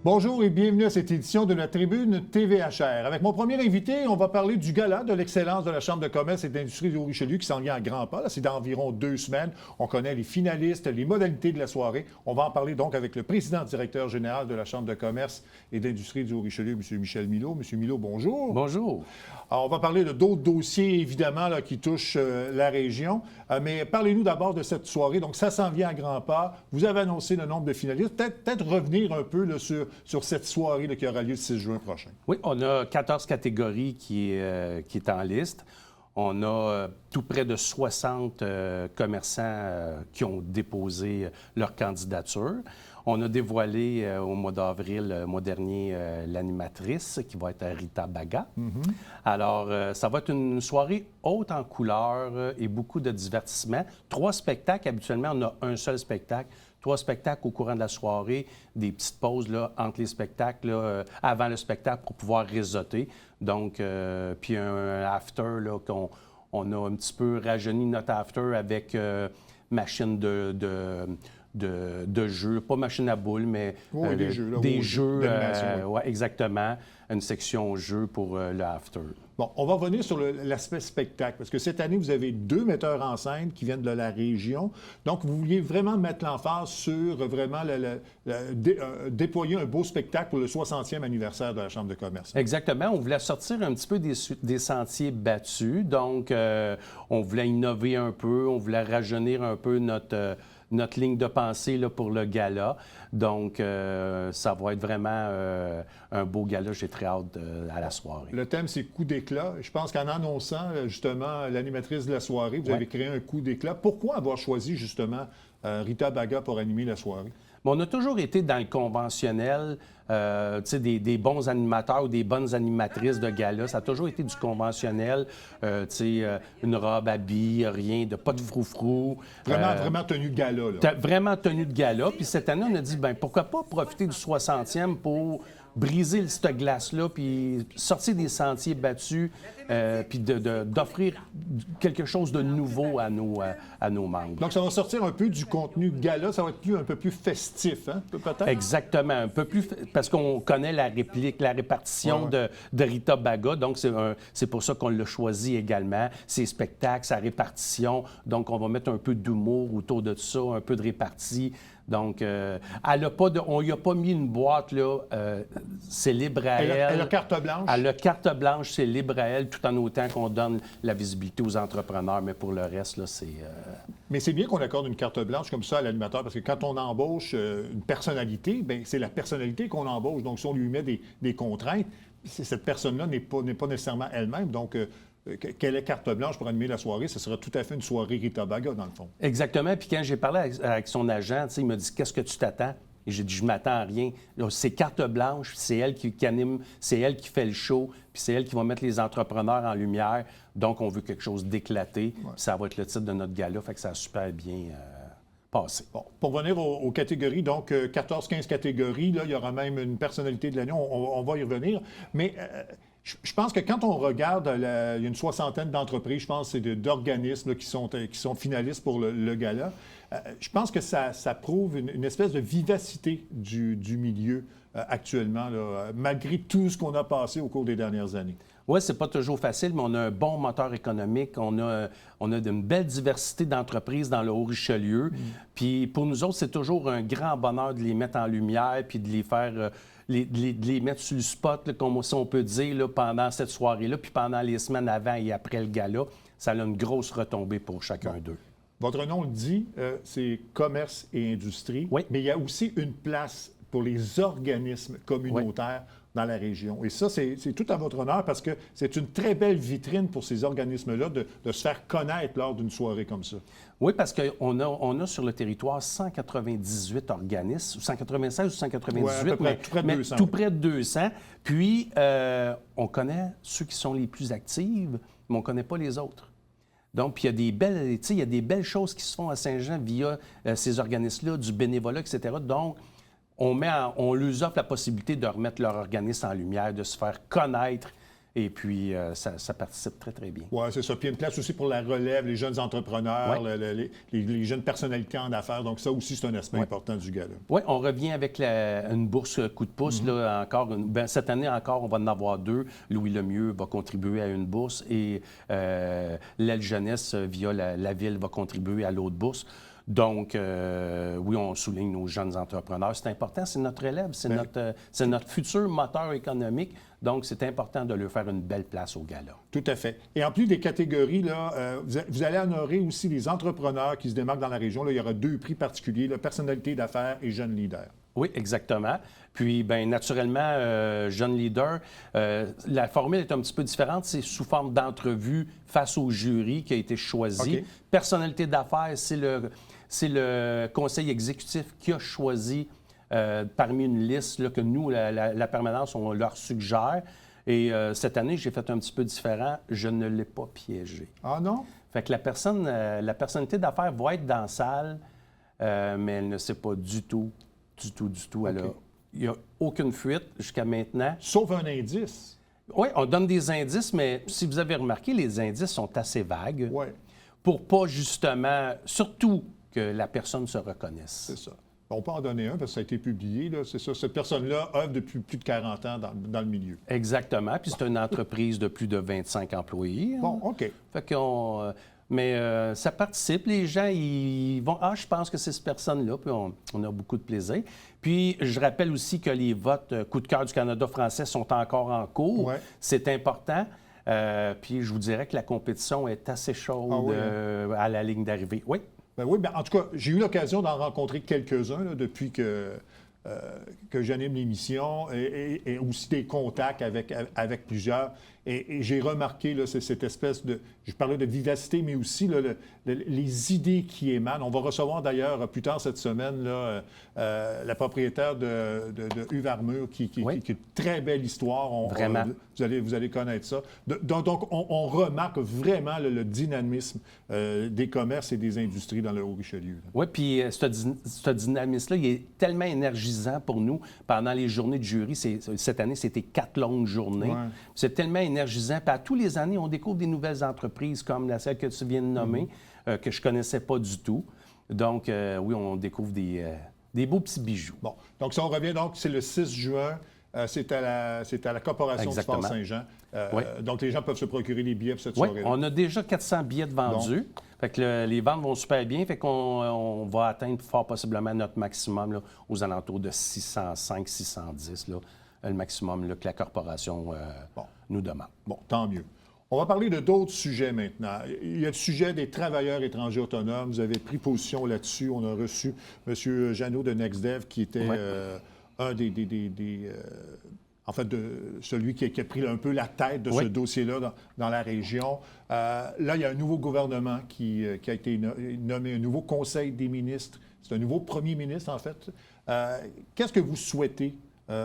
Bonjour et bienvenue à cette édition de la Tribune TVHR. Avec mon premier invité, on va parler du gala de l'excellence de la Chambre de commerce et d'industrie du Haut-Richelieu qui s'en vient à grands pas. C'est dans environ 2 semaines. On connaît les finalistes, les modalités de la soirée. On va en parler donc avec le président-directeur général de la Chambre de commerce et d'industrie du Haut-Richelieu, M. Michel Milot. M. Milot, bonjour. Bonjour. Alors, on va parler de d'autres dossiers, évidemment, là, qui touchent la région. Mais parlez-nous d'abord de cette soirée. Donc, ça s'en vient à grands pas. Vous avez annoncé le nombre de finalistes. Peut-être revenir un peu là, sur cette soirée là, qui aura lieu le 6 juin prochain. Oui, on a 14 catégories qui est en liste. On a tout près de 60 commerçants qui ont déposé leur candidature. On a dévoilé au mois d'avril, le mois dernier, l'animatrice qui va être Rita Baga. Alors, ça va être une soirée haute en couleurs et beaucoup de divertissement. 3 spectacles. Habituellement, on a un seul spectacle. 3 spectacles au courant de la soirée, des petites pauses là, entre les spectacles, là, avant le spectacle pour pouvoir réseauter. Donc, puis un after, là, on a un petit peu rajeuni notre after avec machine de jeux, pas machine à boules, mais des jeux. Là, des jeux, oui. exactement, une section jeux pour le after. Bon, on va revenir sur l'aspect spectacle, parce que cette année, vous avez 2 metteurs en scène qui viennent de la région. Donc, vous vouliez vraiment mettre l'emphase sur vraiment déployer un beau spectacle pour le 60e anniversaire de la Chambre de commerce. Exactement. On voulait sortir un petit peu des sentiers battus. Donc, on voulait innover un peu, on voulait rajeunir un peu notre ligne de pensée là, pour le gala. Donc, ça va être vraiment un beau gala. J'ai très hâte à la soirée. Le thème, c'est coup d'éclat. Je pense qu'en annonçant justement l'animatrice de la soirée, vous avez créé un coup d'éclat. Pourquoi avoir choisi justement Rita Baga pour animer la soirée? Mais on a toujours été dans le conventionnel, des bons animateurs ou des bonnes animatrices de gala. Ça a toujours été du conventionnel, une robe à billes, rien, pas de froufrou. Vraiment tenue de gala, là. Vraiment tenue de gala. Puis cette année, on a dit, pourquoi pas profiter du 60e pour briser cette glace-là, puis sortir des sentiers battus, puis d'offrir quelque chose de nouveau à nos membres. Donc, ça va sortir un peu du contenu gala, ça va être un peu plus festif, hein, peut-être? Exactement, un peu plus, parce qu'on connaît la répartition de Rita Baga, donc c'est pour ça qu'on l'a choisi également, ses spectacles, sa répartition, donc on va mettre un peu d'humour autour de ça, un peu de répartie. Donc, on lui a pas mis une boîte, là, c'est libre à elle. Elle a carte blanche? Elle a carte blanche, c'est libre à elle, tout en autant qu'on donne la visibilité aux entrepreneurs, mais pour le reste, là, c'est... Mais c'est bien qu'on accorde une carte blanche comme ça à l'animateur, parce que quand on embauche une personnalité, bien, c'est la personnalité qu'on embauche. Donc, si on lui met des contraintes, cette personne-là n'est pas nécessairement elle-même. Donc, qu'elle ait carte blanche pour animer la soirée, ce sera tout à fait une soirée Rita Baga, dans le fond. Exactement. Puis quand j'ai parlé avec son agent, il m'a dit « Qu'est-ce que tu t'attends? » Et j'ai dit « Je m'attends à rien. C'est carte blanche, c'est elle qui anime, c'est elle qui fait le show, puis c'est elle qui va mettre les entrepreneurs en lumière. Donc, on veut quelque chose d'éclaté. Puis ça va être le titre de notre gala. Fait que ça a super bien passé. Bon, pour revenir aux catégories, donc 14-15 catégories, là, il y aura même une personnalité de l'année. On va y revenir. Mais... je pense que quand on regarde, il y a une 60aine d'entreprises, je pense, c'est d'organismes qui sont finalistes pour le gala. Je pense que ça prouve une espèce de vivacité du milieu actuellement, là, malgré tout ce qu'on a passé au cours des dernières années. Oui, c'est pas toujours facile, mais on a un bon moteur économique. On a une belle diversité d'entreprises dans le Haut-Richelieu. Puis pour nous autres, c'est toujours un grand bonheur de les mettre en lumière puis de les faire... de les mettre sur le spot, là, comme on peut dire, là, pendant cette soirée-là, puis pendant les semaines avant et après le gala, ça a une grosse retombée pour chacun d'eux. Votre nom le dit, c'est commerce et industrie, oui. Mais il y a aussi une place pour les organismes communautaires dans la région. Et ça, c'est tout à votre honneur parce que c'est une très belle vitrine pour ces organismes-là de se faire connaître lors d'une soirée comme ça. Oui, parce qu'on a sur le territoire 198 organismes, 196 ou 198, mais tout près de 200. Puis, on connaît ceux qui sont les plus actifs, mais on ne connaît pas les autres. Donc, il y a des belles choses qui se font à Saint-Jean via ces organismes-là, du bénévolat, etc. Donc, on leur offre la possibilité de remettre leur organisme en lumière, de se faire connaître Et puis, ça participe très, très bien. Oui, c'est ça. Puis il y a une place aussi pour la relève, les jeunes entrepreneurs, les jeunes personnalités en affaires. Donc ça aussi, c'est un aspect important du gala. Oui, on revient avec une bourse coup de pouce. Là, encore cette année encore, on va en avoir 2. Louis Lemieux va contribuer à une bourse et l'aile jeunesse, via la Ville, va contribuer à l'autre bourse. Donc, oui, on souligne nos jeunes entrepreneurs. C'est important, c'est notre élève, c'est notre futur moteur économique. Donc, c'est important de leur faire une belle place au gala. Tout à fait. Et en plus des catégories, là, vous allez honorer aussi les entrepreneurs qui se démarquent dans la région. Là, il y aura 2 prix particuliers, là, personnalité d'affaires et jeunes leaders. Oui, exactement. Puis, bien, naturellement, jeune leader, la formule est un petit peu différente. C'est sous forme d'entrevue face au jury qui a été choisi. OK. Personnalité d'affaires, c'est le conseil exécutif qui a choisi parmi une liste là, que nous, la permanence, on leur suggère. Et cette année, j'ai fait un petit peu différent. Je ne l'ai pas piégé. Ah non? Fait que la personnalité d'affaires va être dans la salle, mais elle ne sait pas du tout. OK. Il n'y a aucune fuite jusqu'à maintenant. Sauf un indice. Oui, on donne des indices, mais si vous avez remarqué, les indices sont assez vagues Oui, pour pas justement, surtout que la personne se reconnaisse. c'est ça. On peut en donner un parce que ça a été publié. Là, c'est ça. Cette personne-là œuvre depuis plus de 40 ans dans le milieu. Exactement. Puis c'est une entreprise de plus de 25 employés. Bon, OK. Fait qu'on... Mais ça participe. Les gens, ils vont... Ah, je pense que c'est cette personne-là. Puis on a beaucoup de plaisir. Puis je rappelle aussi que les votes Coup de cœur du Canada français sont encore en cours. Ouais. C'est important. Puis je vous dirais que la compétition est assez chaude Ah oui, hein? à la ligne d'arrivée. Oui. Ben oui, ben en tout cas, j'ai eu l'occasion d'en rencontrer quelques-uns là, depuis que j'anime l'émission et aussi des contacts avec plusieurs. Et j'ai remarqué là, cette espèce de... Je parlais de vivacité, mais aussi là, les idées qui émanent. On va recevoir d'ailleurs plus tard cette semaine là, la propriétaire de Uve Armure qui est une très belle histoire. Vraiment. Vous allez connaître ça. Donc on remarque vraiment le dynamisme des commerces et des industries dans le Haut-Richelieu. Oui, puis ce dynamisme-là, il est tellement énergisant pour nous pendant les journées de jury. Cette année, c'était 4 longues journées. Ouais. C'est tellement énergisant. Puis à tous les années, on découvre des nouvelles entreprises comme celle que tu viens de nommer, que je ne connaissais pas du tout. Donc, oui, on découvre des beaux petits bijoux. Bon, donc si on revient, donc c'est le 6 juin. C'est à la Corporation du Exactement. Fort Saint-Jean. Oui. Donc, les gens peuvent se procurer des billets pour cette Oui, soirée-là. on a déjà 400 billets de vendus. Fait que les ventes vont super bien. Fait qu'on va atteindre fort possiblement notre maximum là, aux alentours de 605, 610, là, le maximum là, que la Corporation nous demande. Bon, tant mieux. On va parler de d'autres sujets maintenant. Il y a le sujet des travailleurs étrangers autonomes. Vous avez pris position là-dessus. On a reçu M. Jeannot de NextDev, qui était un en fait, celui qui a pris un peu la tête de ce dossier-là dans la région. Là, il y a un nouveau gouvernement qui a été nommé, un nouveau Conseil des ministres. C'est un nouveau premier ministre, en fait. Qu'est-ce que vous souhaitez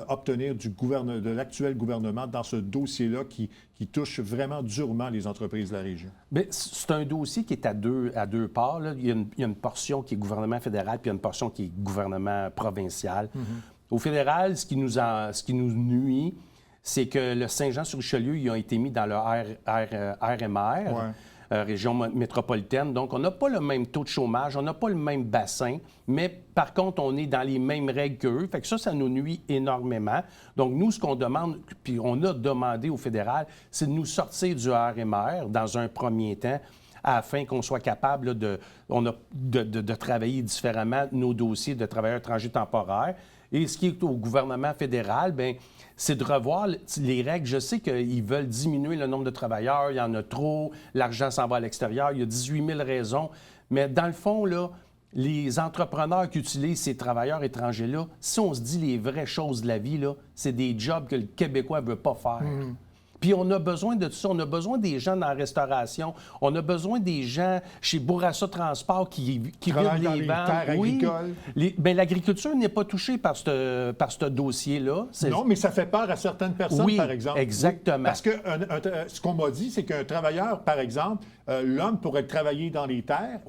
obtenir de l'actuel gouvernement dans ce dossier-là qui touche vraiment durement les entreprises de la région? Bien, c'est un dossier qui est à deux parts. Là. Il y a une portion qui est gouvernement fédéral, puis il y a une portion qui est gouvernement provincial. Au fédéral, ce qui nous nuit, c'est que le Saint-Jean-sur-Richelieu, ils ont été mis dans le RMR, région métropolitaine. Donc, on n'a pas le même taux de chômage, on n'a pas le même bassin, mais par contre, on est dans les mêmes règles qu'eux. Fait que ça nous nuit énormément. Donc, nous, ce qu'on demande, puis on a demandé au fédéral, c'est de nous sortir du RMR dans un premier temps, afin qu'on soit capable là, de travailler différemment nos dossiers de travailleurs étrangers temporaires. Et ce qui est au gouvernement fédéral, bien, c'est de revoir les règles. Je sais qu'ils veulent diminuer le nombre de travailleurs, il y en a trop, l'argent s'en va à l'extérieur, il y a 18 000 raisons. Mais dans le fond, là, les entrepreneurs qui utilisent ces travailleurs étrangers-là, si on se dit les vraies choses de la vie, là, c'est des jobs que le Québécois ne veut pas faire. Puis on a besoin de tout ça. On a besoin des gens dans la restauration. On a besoin des gens chez Bourassa Transport qui vident les vannes. Terres agricoles. Bien, l'agriculture n'est pas touchée par ce dossier-là. Non, mais ça fait peur à certaines personnes, par exemple. Exactement. Parce que ce qu'on m'a dit, c'est qu'un travailleur, par exemple, l'homme pourrait travailler dans les terres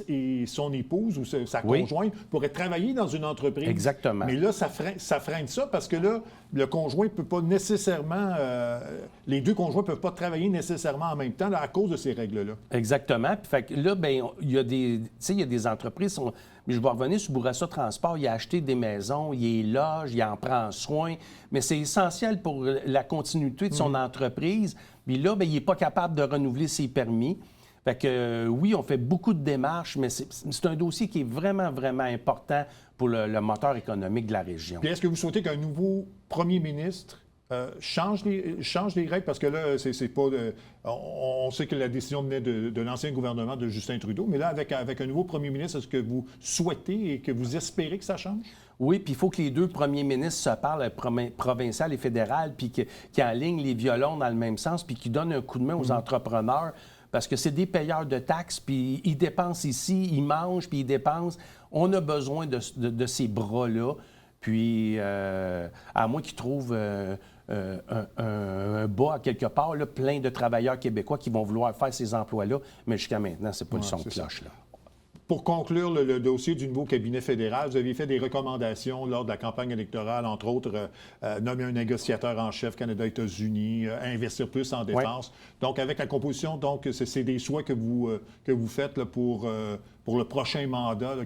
et son épouse ou sa conjointe pourrait travailler dans une entreprise. Exactement. Mais là, ça freine ça parce que là, le conjoint ne peut pas nécessairement... les deux conjoints ne peuvent pas travailler nécessairement en même temps là, à cause de ces règles-là. Exactement. Puis fait que là, bien, il y a des entreprises... Mais je vais revenir sur Bourassa Transport. Il a acheté des maisons, il les loge, il en prend soin. Mais c'est essentiel pour la continuité de son entreprise. Puis là, bien, il n'est pas capable de renouveler ses permis. Fait que oui, on fait beaucoup de démarches, mais c'est un dossier qui est vraiment, vraiment important pour le moteur économique de la région. Puis est-ce que vous souhaitez qu'un nouveau premier ministre change les règles? Parce que là, c'est pas... on sait que la décision venait de l'ancien gouvernement de Justin Trudeau, mais là, avec un nouveau premier ministre, est-ce que vous souhaitez et que vous espérez que ça change? Oui, puis il faut que les deux premiers ministres se parlent, provincial et fédéral, puis qu'ils alignent les violons dans le même sens, puis qu'ils donnent un coup de main aux entrepreneurs, parce que c'est des payeurs de taxes, puis ils dépensent ici, ils mangent, puis ils dépensent. On a besoin de ces bras-là, puis à moins qu'ils trouvent un bas à quelque part, là, plein de travailleurs québécois qui vont vouloir faire ces emplois-là, mais jusqu'à maintenant, c'est pas le son de cloche, là. Pour conclure le dossier du nouveau cabinet fédéral, vous avez fait des recommandations lors de la campagne électorale, entre autres, nommer un négociateur en chef Canada-États-Unis, investir plus en défense. Donc, avec la composition, donc, c'est des souhaits que vous faites là, pour le prochain mandat là,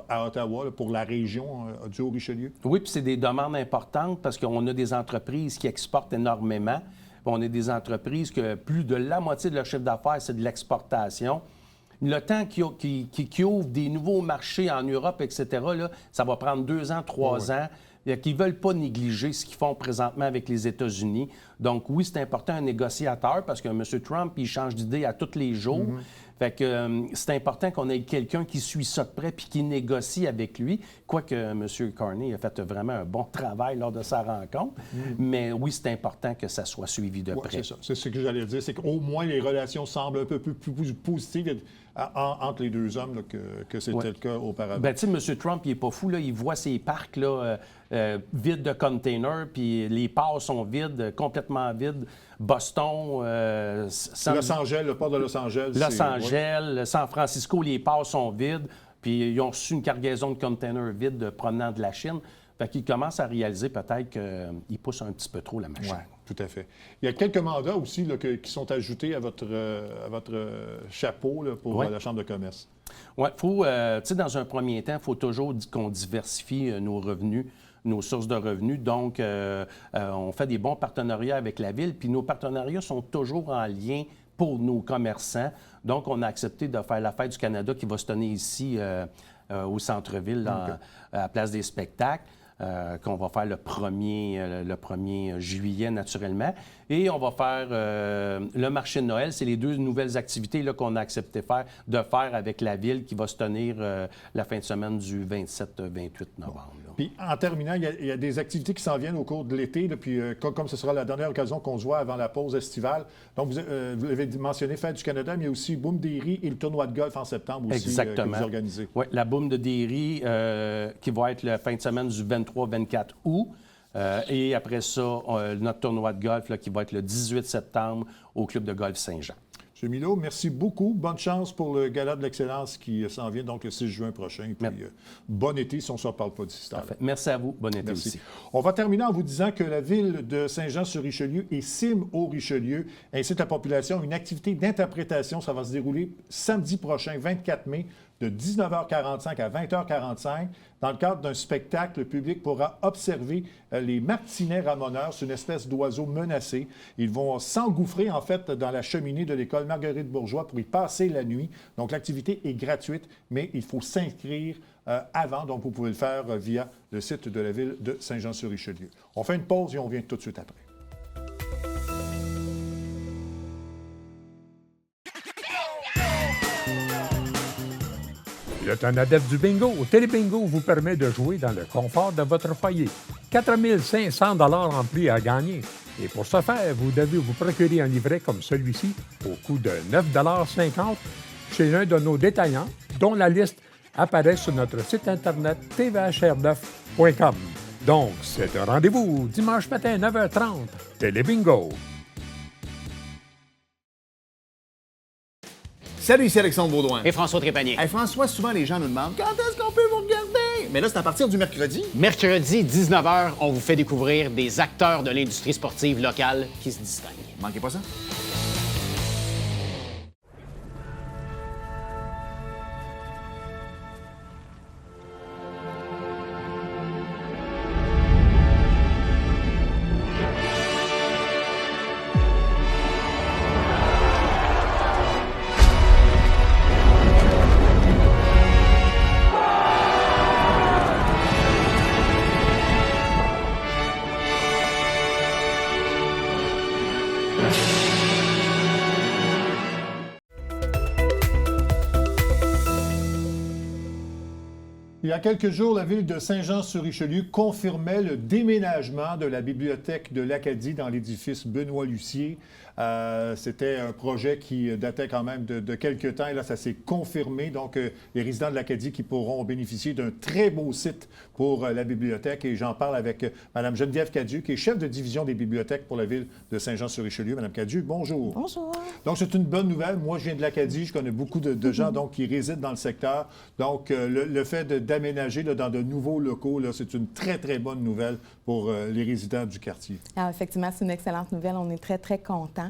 à Ottawa, là, pour la région du Haut-Richelieu? Oui, puis c'est des demandes importantes parce qu'on a des entreprises qui exportent énormément. On a des entreprises que plus de la moitié de leur chiffre d'affaires, c'est de l'exportation. Le temps qui ouvre des nouveaux marchés en Europe, etc., là, ça va prendre 2 ans, 3 ans. Ils ne veulent pas négliger ce qu'ils font présentement avec les États-Unis. Donc oui, c'est important un négociateur parce que M. Trump, il change d'idée à tous les jours. Fait que c'est important qu'on ait quelqu'un qui suit ça de près puis qui négocie avec lui. Quoique M. Carney a fait vraiment un bon travail lors de sa rencontre. Mais oui, c'est important que ça soit suivi de près. C'est ça. C'est ce que j'allais dire. C'est qu'au moins les relations semblent un peu plus positives entre les deux hommes là, que c'était le cas auparavant. Bien, tu sais, M. Trump, il n'est pas fou. Là. Il voit ces parcs là, vides de containers, puis les ports sont vides, complètement vides. Boston, Los Angeles, le port de Los Angeles. Los Angeles, San Francisco, les ports sont vides. Puis ils ont reçu une cargaison de containers vides provenant de la Chine. Fait qu'ils commencent à réaliser peut-être qu'ils poussent un petit peu trop la machine. Oui, tout à fait. Il y a quelques mandats aussi là, qui sont ajoutés à votre chapeau là, pour la Chambre de commerce. Oui, il faut, tu sais, dans un premier temps, il faut toujours qu'on diversifie nos revenus, nos sources de revenus. Donc, on fait des bons partenariats avec la Ville, puis nos partenariats sont toujours en lien pour nos commerçants. Donc, on a accepté de faire la Fête du Canada qui va se tenir ici au centre-ville, à la Place des spectacles. Qu'on va faire le 1er juillet, naturellement. Et on va faire le marché de Noël. C'est les 2 nouvelles activités là, qu'on a accepté de faire avec la Ville qui va se tenir la fin de semaine du 27-28 novembre. Là. Puis, en terminant, il y a des activités qui s'en viennent au cours de l'été. Là, puis, comme ce sera la dernière occasion qu'on se voit avant la pause estivale. Donc, vous avez mentionné Fête du Canada, mais il y a aussi Boom Derry et le tournoi de golf en septembre aussi. Exactement. Que vous organisez. Oui, la Boom de Derry qui va être la fin de semaine du 23-24 août. Et après ça, notre tournoi de golf là, qui va être le 18 septembre au Club de golf Saint-Jean. M. Milo, merci beaucoup. Bonne chance pour le Gala de l'Excellence qui s'en vient donc le 6 juin prochain. Et puis, bon été si on ne se reparle pas d'ici. Merci à vous. Bon été aussi. On va terminer en vous disant que la ville de Saint-Jean-sur-Richelieu et Cîmes-au-Richelieu incite la population à une activité d'interprétation. Ça va se dérouler samedi prochain, 24 mai, de 19h45 à 20h45. Dans le cadre d'un spectacle, le public pourra observer les martinets ramoneurs. C'est une espèce d'oiseau menacé. Ils vont s'engouffrer, en fait, dans la cheminée de l'école Marguerite-Bourgeois pour y passer la nuit. Donc, l'activité est gratuite, mais il faut s'inscrire avant. Donc, vous pouvez le faire via le site de la ville de Saint-Jean-sur-Richelieu. On fait une pause et on vient tout de suite après. Vous êtes un adepte du bingo? Télébingo vous permet de jouer dans le confort de votre foyer. 4 500 $ en prix à gagner. Et pour ce faire, vous devez vous procurer un livret comme celui-ci au coût de 9,50 $ chez un de nos détaillants, dont la liste apparaît sur notre site internet tvhr9.com. Donc, c'est un rendez-vous dimanche matin 9h30. Télébingo. Salut, ici Alexandre Baudouin. Et François Trépanier. Hey, François, souvent les gens nous demandent quand est-ce qu'on peut vous regarder? Mais là, c'est à partir du mercredi. Mercredi, 19h, on vous fait découvrir des acteurs de l'industrie sportive locale qui se distinguent. Manquez pas ça. Il y a quelques jours, la ville de Saint-Jean-sur-Richelieu confirmait le déménagement de la bibliothèque de l'Acadie dans l'édifice Benoît-Lucier. C'était un projet qui datait quand même de quelques temps et là, ça s'est confirmé. Donc, les résidents de l'Acadie qui pourront bénéficier d'un très beau site pour la bibliothèque. Et j'en parle avec Mme Geneviève Cadieux, qui est chef de division des bibliothèques pour la ville de Saint-Jean-sur-Richelieu. Mme Cadieux, bonjour. Bonjour. Donc, c'est une bonne nouvelle. Moi, je viens de l'Acadie. Je connais beaucoup de gens donc, qui résident dans le secteur. Donc, le fait d'aménager dans de nouveaux locaux, c'est une très, très bonne nouvelle pour les résidents du quartier. Alors, effectivement, c'est une excellente nouvelle. On est très, très contents.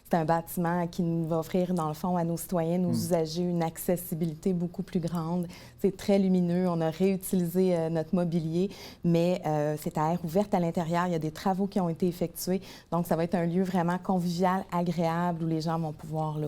C'est un bâtiment qui nous va offrir, dans le fond, à nos citoyens, nos usagers, une accessibilité beaucoup plus grande. C'est très lumineux. On a réutilisé notre mobilier, mais c'est à air ouverte à l'intérieur. Il y a des travaux qui ont été effectués. Donc, ça va être un lieu vraiment convivial, agréable, où les gens vont pouvoir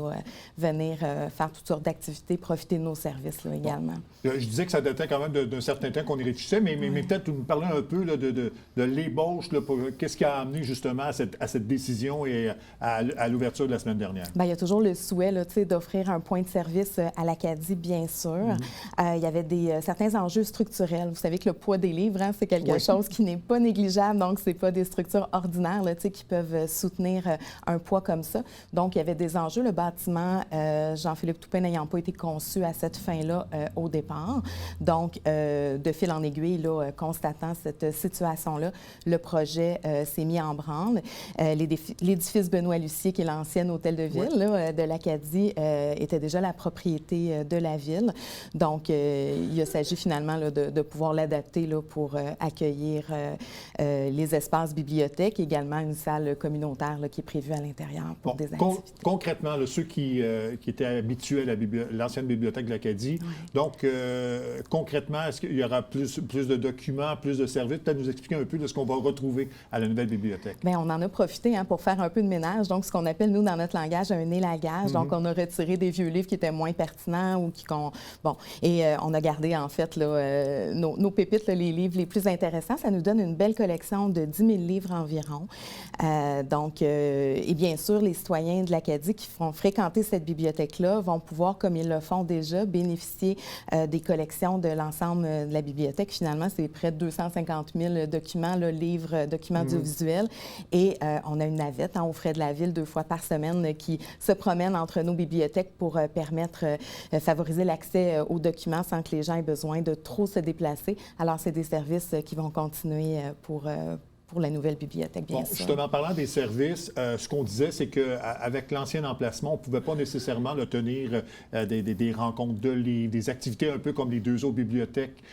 venir faire toutes sortes d'activités, profiter de nos services également. Bon. Je disais que ça datait quand même d'un certain temps qu'on y réfléchissait, mais peut-être nous parler un peu là, de l'ébauche, qu'est-ce qui a amené justement à cette décision et à l'ouverture de la semaine dernière? Bien, il y a toujours le souhait d'offrir un point de service à l'Acadie, bien sûr. Il y avait certains enjeux structurels. Vous savez que le poids des livres, c'est quelque chose qui n'est pas négligeable. Donc, ce n'est pas des structures ordinaires qui peuvent soutenir un poids comme ça. Donc, il y avait des enjeux. Le bâtiment, Jean-Philippe Toupin n'ayant pas été conçu à cette fin-là au départ. Donc, de fil en aiguille, constatant cette situation-là, le projet s'est mis en branle. L'édifice Benoît-Lucier, qui est l'ancien hôtel de ville de l'Acadie, était déjà la propriété de la ville. Donc, il s'agit finalement de pouvoir l'adapter pour accueillir les espaces bibliothèques, également une salle communautaire qui est prévue à l'intérieur pour des activités. Concrètement, ceux qui étaient habitués à l'ancienne bibliothèque de l'Acadie, donc concrètement, est-ce qu'il y aura plus de documents, plus de services? Peut-être nous expliquer un peu de ce qu'on va retrouver à la nouvelle bibliothèque. Bien, on en a profité pour faire un peu de ménage. Donc, ce qu'on appelle, nous, dans notre langage, un élagage. Donc, on a retiré des vieux livres qui étaient moins pertinents ou on a gardé, en fait, nos pépites, les livres les plus intéressants. Ça nous donne une belle collection de 10 000 livres environ. Et bien sûr, les citoyens de l'Acadie qui font fréquenter cette bibliothèque-là vont pouvoir, comme ils le font déjà, bénéficier des collections de l'ensemble de la bibliothèque. Finalement, c'est près de 250 000 documents, livres, documents audiovisuels. Et on a une navette aux frais de la ville 2 fois par semaine qui se promène entre nos bibliothèques pour favoriser l'accès aux documents sans que les gens aient besoin de trop se déplacer. Alors, c'est des services qui vont continuer pour la nouvelle bibliothèque, bien sûr. Justement, en parlant des services, ce qu'on disait, c'est qu'avec l'ancien emplacement, on ne pouvait pas nécessairement tenir des rencontres de livres, des activités un peu comme les 2 autres bibliothèques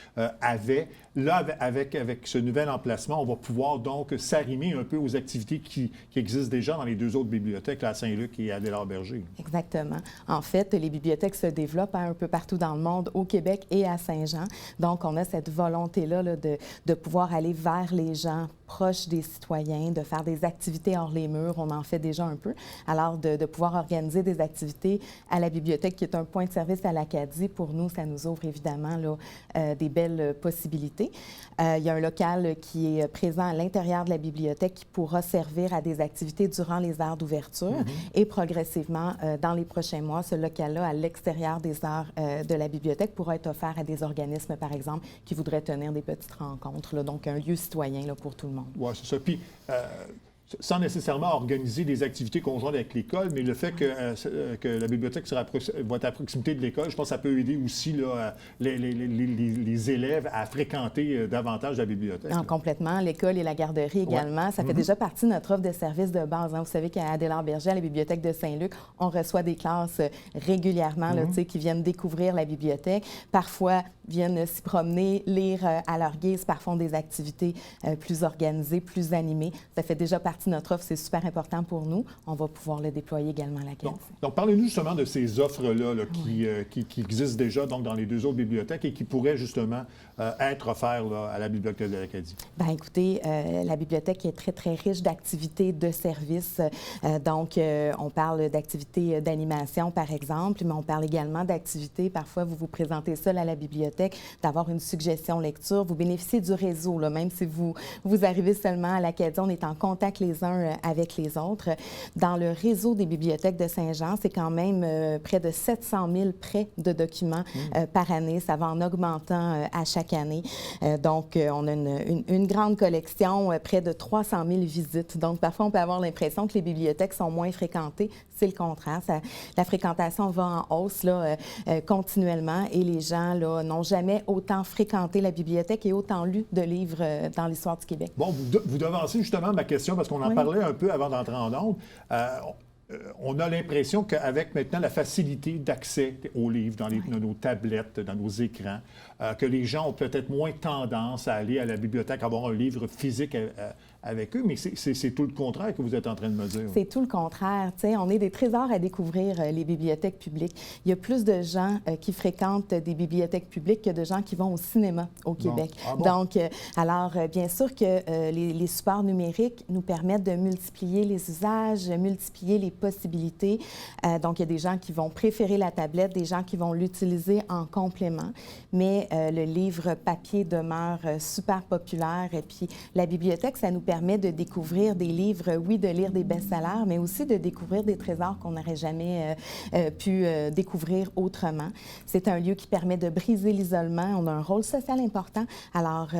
avaient. Là, avec ce nouvel emplacement, on va pouvoir donc s'arrimer un peu aux activités qui existent déjà dans les 2 autres bibliothèques, à Saint-Luc et à Adélard-Berger. Exactement. En fait, les bibliothèques se développent un peu partout dans le monde, au Québec et à Saint-Jean. Donc, on a cette volonté-là de pouvoir aller vers les gens proches des citoyens, de faire des activités hors les murs. On en fait déjà un peu. Alors, de pouvoir organiser des activités à la bibliothèque, qui est un point de service à l'Acadie, pour nous, ça nous ouvre évidemment des belles possibilités. Il y a un local qui est présent à l'intérieur de la bibliothèque qui pourra servir à des activités durant les heures d'ouverture. Et progressivement, dans les prochains mois, ce local-là, à l'extérieur des heures de la bibliothèque, pourra être offert à des organismes, par exemple, qui voudraient tenir des petites rencontres. Donc, un lieu citoyen pour tout le monde. Oui, c'est ça. Puis, sans nécessairement organiser des activités conjointes avec l'école, mais le fait que la bibliothèque va être à proximité de l'école, je pense que ça peut aider aussi là, les élèves à fréquenter davantage la bibliothèque. Non, complètement. L'école et la garderie également. Ça fait déjà partie de notre offre de services de base. Vous savez qu'à Adélard-Berger, à la bibliothèque de Saint-Luc, on reçoit des classes régulièrement là, qui viennent découvrir la bibliothèque. Parfois, viennent s'y promener, lire à leur guise, parfois font des activités plus organisées, plus animées. Ça fait déjà partie de notre offre. C'est super important pour nous. On va pouvoir le déployer également à l'Acadie. Donc parlez-nous justement de ces offres-là là, qui existent déjà donc, dans les 2 autres bibliothèques et qui pourraient justement être offertes là, à la bibliothèque de l'Acadie. Bien, écoutez, la bibliothèque est très, très riche d'activités, de services. Donc, on parle d'activités d'animation, par exemple, mais on parle également d'activités. Parfois, vous vous présentez seul à la bibliothèque, d'avoir une suggestion lecture. Vous bénéficiez du réseau, là, même si vous arrivez seulement à l'Acadie, on est en contact les uns avec les autres. Dans le réseau des bibliothèques de Saint-Jean, c'est quand même près de 700 000 prêts de documents par année. Ça va en augmentant à chaque année. Donc, on a une grande collection, près de 300 000 visites. Donc, parfois, on peut avoir l'impression que les bibliothèques sont moins fréquentées. C'est le contraire. La fréquentation va en hausse là, continuellement et les gens là, n'ont jamais autant fréquenté la bibliothèque et autant lu de livres dans l'histoire du Québec. Bon, vous devancez justement ma question parce qu'on en parlait un peu avant d'entrer en ondes. On a l'impression qu'avec maintenant la facilité d'accès aux livres dans nos tablettes, dans nos écrans, que les gens ont peut-être moins tendance à aller à la bibliothèque, avoir un livre physique avec eux, mais c'est tout le contraire que vous êtes en train de me dire. C'est tout le contraire. T'sais, on est des trésors à découvrir, les bibliothèques publiques. Il y a plus de gens qui fréquentent des bibliothèques publiques que de gens qui vont au cinéma au Québec. Donc, alors, bien sûr que les supports numériques nous permettent de multiplier les usages, multiplier les possibilités. Donc, il y a des gens qui vont préférer la tablette, des gens qui vont l'utiliser en complément, mais le livre papier demeure super populaire. Et puis, la bibliothèque, ça nous permet de découvrir des livres, oui, de lire des best-sellers, mais aussi de découvrir des trésors qu'on n'aurait jamais pu découvrir autrement. C'est un lieu qui permet de briser l'isolement. On a un rôle social important. Alors,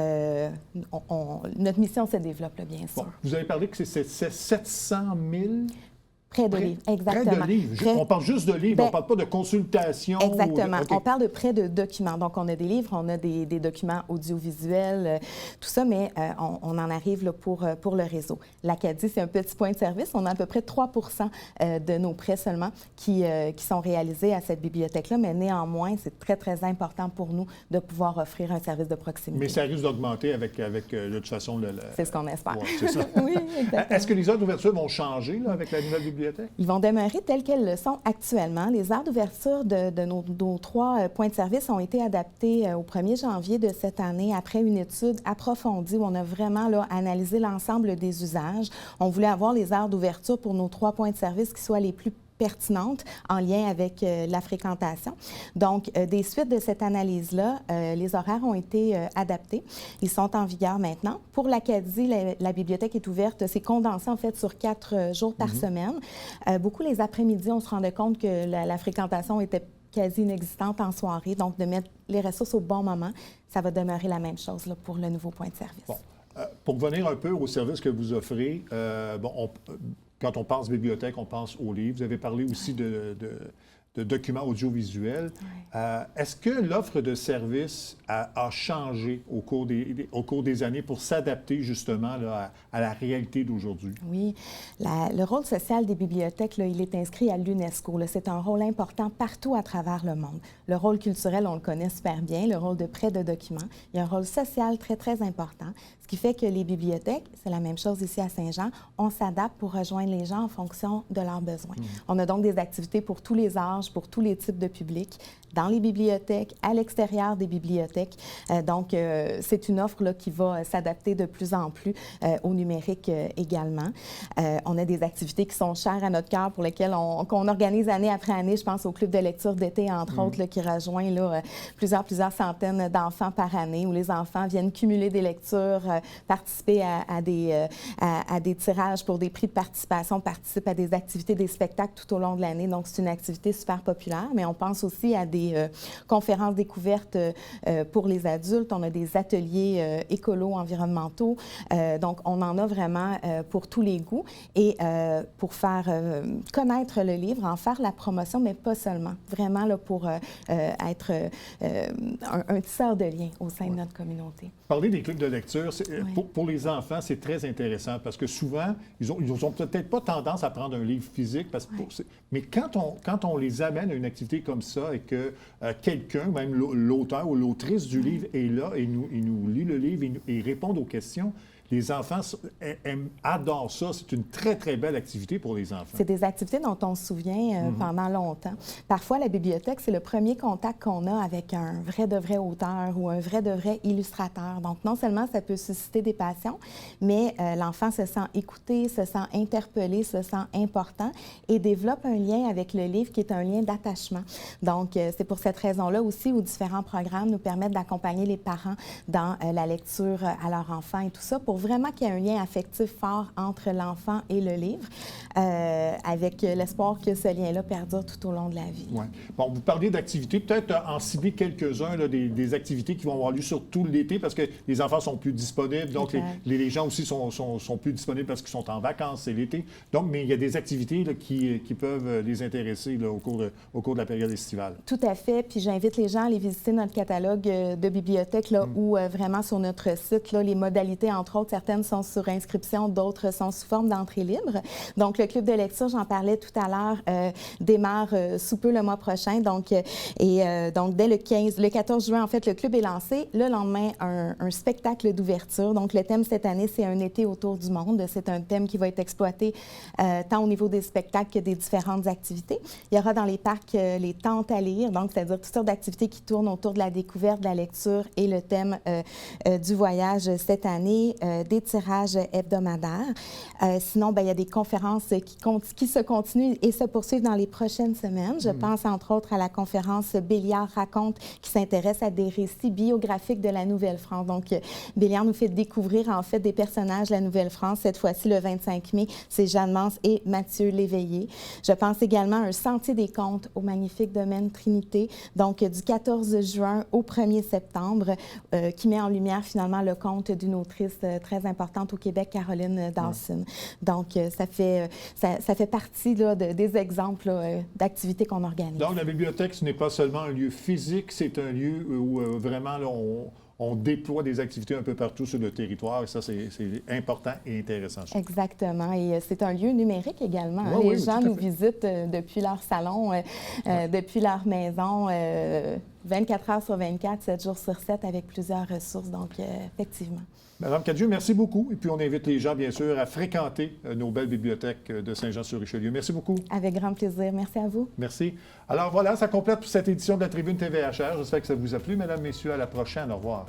notre mission se développe, là, bien sûr. Bon, vous avez parlé que c'est 700 000... Près de livres, exactement. Près de livres. On parle juste de livres, on ne parle pas de consultation. Exactement. Okay. On parle de près de documents. Donc, on a des livres, on a des documents audiovisuels, tout ça, mais on en arrive là, pour le réseau. L'Acadie, c'est un petit point de service. On a à peu près 3 de nos prêts seulement qui sont réalisés à cette bibliothèque-là, mais néanmoins, c'est très, très important pour nous de pouvoir offrir un service de proximité. Mais ça risque d'augmenter avec de toute façon... C'est ce qu'on espère. Ouais, c'est ça. Oui, exactement. Est-ce que les heures d'ouverture vont changer là, avec la nouvelle bibliothèque? Ils vont demeurer telles qu'elles le sont actuellement. Les heures d'ouverture de nos 3 points de service ont été adaptés au 1er janvier de cette année après une étude approfondie où on a vraiment là, analysé l'ensemble des usages. On voulait avoir les heures d'ouverture pour nos 3 points de service qui soient les plus pertinentes en lien avec la fréquentation. Donc, des suites de cette analyse-là, les horaires ont été adaptés. Ils sont en vigueur maintenant. Pour l'Acadie, la bibliothèque est ouverte. C'est condensé, en fait, sur 4 jours par semaine. Beaucoup les après-midi, on se rendait compte que la fréquentation était quasi inexistante en soirée. Donc, de mettre les ressources au bon moment, ça va demeurer la même chose là, pour le nouveau point de service. Bon. Pour revenir un peu au service que vous offrez, quand on pense bibliothèque, on pense aux livres. Vous avez parlé aussi de documents audiovisuels. Oui. Est-ce que l'offre de services a changé au cours des années pour s'adapter justement là, à la réalité d'aujourd'hui? Oui. Le rôle social des bibliothèques, là, il est inscrit à l'UNESCO. C'est un rôle important partout à travers le monde. Le rôle culturel, on le connaît super bien, le rôle de prêt de documents. Il y a un rôle social très, très important. Ce qui fait que les bibliothèques, c'est la même chose ici à Saint-Jean, on s'adapte pour rejoindre les gens en fonction de leurs besoins. On a donc des activités pour tous les âges, pour tous les types de publics, dans les bibliothèques, à l'extérieur des bibliothèques. Donc, c'est une offre là, qui va s'adapter de plus en plus au numérique également. On a des activités qui sont chères à notre cœur, pour lesquelles qu'on organise année après année. Je pense au club de lecture d'été, entre autres, là, qui rejoint là, plusieurs centaines d'enfants par année, où les enfants viennent cumuler des lectures, participer à des tirages pour des prix de participation, participent à des activités, des spectacles tout au long de l'année. Donc, c'est une activité super super populaire, mais on pense aussi à des conférences découvertes pour les adultes. On a des ateliers écolo-environnementaux. Donc, on en a vraiment pour tous les goûts. Et pour faire connaître le livre, en faire la promotion, mais pas seulement. Vraiment là, pour être un tisseur de liens au sein de notre communauté. Parler des clubs de lecture, pour les enfants, c'est très intéressant parce que souvent, ils ont peut-être pas tendance à prendre un livre physique, mais quand on les amène à une activité comme ça et que quelqu'un, même l'auteur ou l'autrice du livre est là et nous lit le livre et répond aux questions, les enfants adorent ça. C'est une très, très belle activité pour les enfants. C'est des activités dont on se souvient pendant longtemps. Parfois, la bibliothèque, c'est le premier contact qu'on a avec un vrai de vrai auteur ou un vrai de vrai illustrateur. Donc, non seulement ça peut susciter des passions, mais l'enfant se sent écouté, se sent interpellé, se sent important et développe un lien avec le livre qui est un lien d'attachement. Donc, c'est pour cette raison-là aussi où différents programmes nous permettent d'accompagner les parents dans la lecture à leur enfant et tout ça pour vraiment qu'il y ait un lien affectif fort entre l'enfant et le livre, avec l'espoir que ce lien-là perdure tout au long de la vie. Ouais. Bon, vous parliez d'activités, peut-être en cibler quelques-uns, là, des activités qui vont avoir lieu sur tout l'été parce que les enfants sont plus disponibles, donc les gens aussi sont plus disponibles parce qu'ils sont en vacances, c'est l'été. Donc, mais il y a des activités là, qui peuvent les intéresser là, au cours de la période estivale. Tout à fait, puis j'invite les gens à aller visiter notre catalogue de bibliothèques là, où vraiment sur notre site, là, les modalités, entre autres, certaines sont sur inscription, d'autres sont sous forme d'entrée libre. Donc, le club de lecture, j'en parlais tout à l'heure, démarre sous peu le mois prochain. Donc, donc, dès le 14 juin, en fait, le club est lancé. Le lendemain, un spectacle d'ouverture. Donc, le thème cette année, c'est un été autour du monde. C'est un thème qui va être exploité tant au niveau des spectacles que des différentes activités. Il y aura dans les parcs les tentes à lire, donc c'est-à-dire toutes sortes d'activités qui tournent autour de la découverte, de la lecture et le thème du voyage cette année. Des tirages hebdomadaires. Sinon, bien, il y a des conférences qui se continuent et se poursuivent dans les prochaines semaines. Je pense entre autres à la conférence Béliard raconte qui s'intéresse à des récits biographiques de la Nouvelle-France. Donc, Béliard nous fait découvrir en fait des personnages de la Nouvelle-France. Cette fois-ci, le 25 mai, c'est Jeanne Mance et Mathieu Léveillé. Je pense également à un sentier des contes au magnifique domaine Trinité, donc du 14 juin au 1er septembre, qui met en lumière finalement le conte d'une autrice très importante au Québec, Caroline Dawson. Donc, ça fait partie là, des exemples d'activités qu'on organise. Donc, la bibliothèque, ce n'est pas seulement un lieu physique, c'est un lieu où vraiment là, on déploie des activités un peu partout sur le territoire et ça, c'est important et intéressant. Exactement. Et c'est un lieu numérique également. Oui, les gens nous visitent depuis leur salon, depuis leur maison, 24 heures sur 24, 7 jours sur 7, avec plusieurs ressources. Donc, effectivement. Madame Cadieux, merci beaucoup. Et puis, on invite les gens, bien sûr, à fréquenter nos belles bibliothèques de Saint-Jean-sur-Richelieu. Merci beaucoup. Avec grand plaisir. Merci à vous. Merci. Alors voilà, ça complète cette édition de la Tribune TVHR. J'espère que ça vous a plu, mesdames, messieurs. À la prochaine. Au revoir.